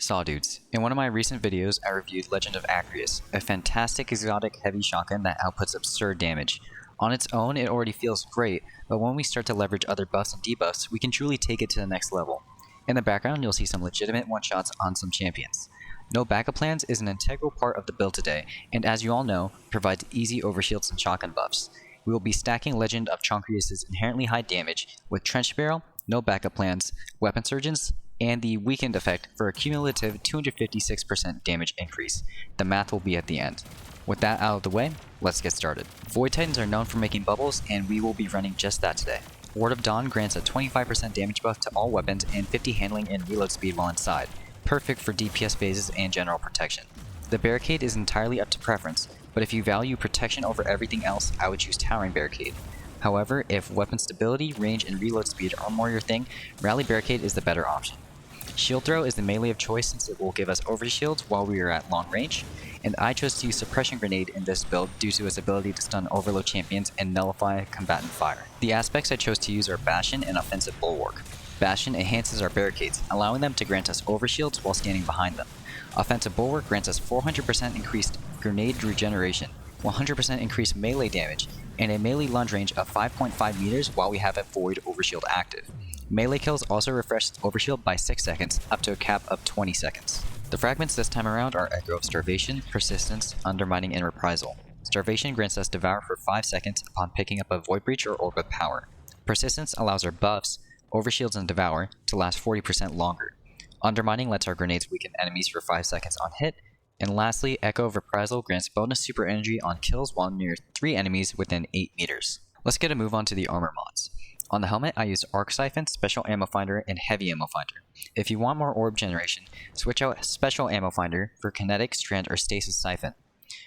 Saw dudes, in one of my recent videos I reviewed Legend of Acrius, a fantastic exotic heavy shotgun that outputs absurd damage. On its own it already feels great, but when we start to leverage other buffs and debuffs, we can truly take it to the next level. In the background you'll see some legitimate one-shots on some champions. No backup plans is an integral part of the build today, and as you all know, provides easy overshields and shotgun buffs. We will be stacking Legend of Acrius' inherently high damage with Trench Barrel, no backup plans, weapon surgeons, and the weakened effect for a cumulative 256% damage increase. The math will be at the end. With that out of the way, let's get started. Void Titans are known for making bubbles, and we will be running just that today. Ward of Dawn grants a 25% damage buff to all weapons and 50 handling and reload speed while inside, perfect for DPS phases and general protection. The barricade is entirely up to preference, but if you value protection over everything else, I would choose Towering Barricade. However, if weapon stability, range, and reload speed are more your thing, Rally Barricade is the better option. Shield Throw is the melee of choice since it will give us Overshields while we are at long range, and I chose to use Suppression Grenade in this build due to its ability to stun overload champions and nullify combatant fire. The aspects I chose to use are Bastion and Offensive Bulwark. Bastion enhances our barricades, allowing them to grant us Overshields while standing behind them. Offensive Bulwark grants us 400% increased grenade regeneration, 100% increased melee damage, and a melee lunge range of 5.5 meters while we have a Void Overshield active. Melee kills also refresh Overshield by 6 seconds, up to a cap of 20 seconds. The fragments this time around are Echo of Starvation, Persistence, Undermining, and Reprisal. Starvation grants us Devour for 5 seconds upon picking up a Void Breach or Orb of Power. Persistence allows our buffs, Overshields and Devour, to last 40% longer. Undermining lets our grenades weaken enemies for 5 seconds on hit. And lastly, Echo of Reprisal grants bonus super energy on kills while near 3 enemies within 8 meters. Let's get a move on to the armor mods. On the helmet, I use Arc Siphon, Special Ammo Finder, and Heavy Ammo Finder. If you want more orb generation, switch out Special Ammo Finder for Kinetic, Strand, or Stasis Siphon.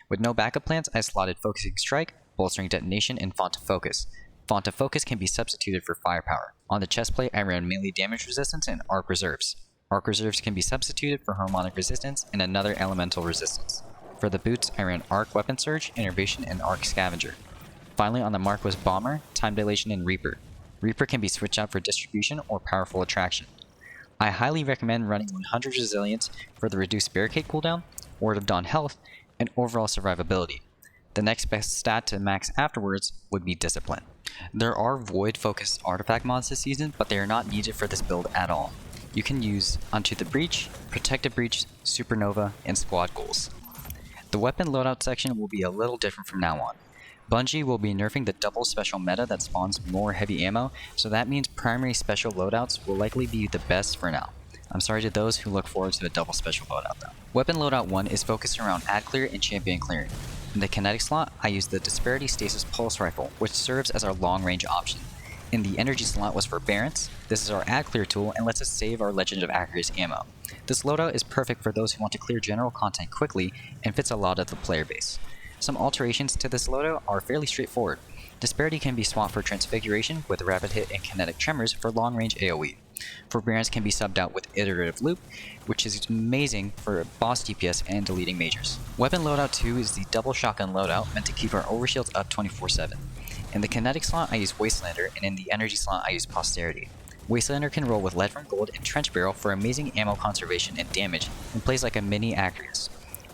With no backup plans, I slotted Focusing Strike, Bolstering Detonation, and Font of Focus. Font of Focus can be substituted for Firepower. On the chestplate, I ran Melee Damage Resistance and Arc Reserves. Arc Reserves can be substituted for Harmonic Resistance and another Elemental Resistance. For the boots, I ran Arc Weapon Surge, Innervation, and Arc Scavenger. Finally on the mark was Bomber, Time Dilation, and Reaper. Reaper can be switched out for Distribution or Powerful Attraction. I highly recommend running 100 Resilience for the reduced barricade cooldown, Ward of Dawn health, and overall survivability. The next best stat to max afterwards would be Discipline. There are Void focused artifact mods this season, but they are not needed for this build at all. You can use Unto the Breach, Protective Breach, Supernova, and Squad Goals. The weapon loadout section will be a little different from now on. Bungie will be nerfing the double special meta that spawns more heavy ammo, so that means primary special loadouts will likely be the best for now. I'm sorry to those who look forward to a double special loadout though. Weapon loadout 1 is focused around ad clear and champion clearing. In the kinetic slot, I used the Disparity Stasis Pulse Rifle, which serves as our long range option. In the energy slot was for Barons. This is our ad clear tool and lets us save our Legend of Acrius ammo. This loadout is perfect for those who want to clear general content quickly and fits a lot of the player base. Some alterations to this loadout are fairly straightforward. Disparity can be swapped for Transfiguration with Rapid Hit and Kinetic Tremors for long range AoE. For Barons can be subbed out with Iterative Loop, which is amazing for boss DPS and deleting majors. Weapon loadout 2 is the double shotgun loadout meant to keep our overshields up 24/7. In the kinetic slot I use Wastelander, and in the energy slot I use Posterity. Wastelander can roll with Lead from Gold and Trench Barrel for amazing ammo conservation and damage, and plays like a mini Acrius.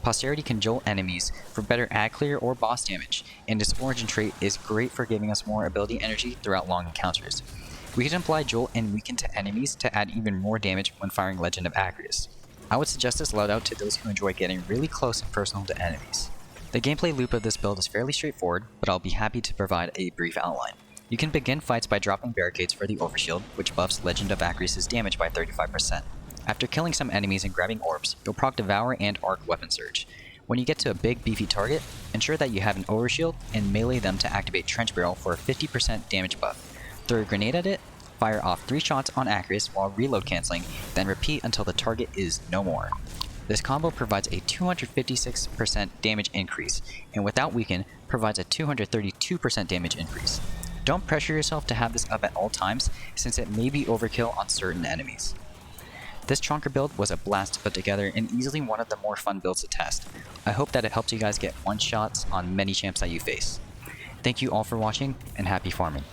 Posterity can jolt enemies for better ad clear or boss damage, and its origin trait is great for giving us more ability energy throughout long encounters. We can apply Jolt and Weaken to enemies to add even more damage when firing Legend of Acrius. I would suggest this loadout to those who enjoy getting really close and personal to enemies. The gameplay loop of this build is fairly straightforward, but I'll be happy to provide a brief outline. You can begin fights by dropping barricades for the Overshield, which buffs Legend of Acrius' damage by 35%. After killing some enemies and grabbing orbs, you'll proc Devour and Arc Weapon Surge. When you get to a big beefy target, ensure that you have an Overshield and melee them to activate Trench Barrel for a 50% damage buff. Throw a grenade at it, fire off 3 shots on Acrius while reload cancelling, then repeat until the target is no more. This combo provides a 256% damage increase, and without weaken, provides a 232% damage increase. Don't pressure yourself to have this up at all times, since it may be overkill on certain enemies. This chonker build was a blast to put together and easily one of the more fun builds to test. I hope that it helped you guys get one-shots on many champs that you face. Thank you all for watching, and happy farming.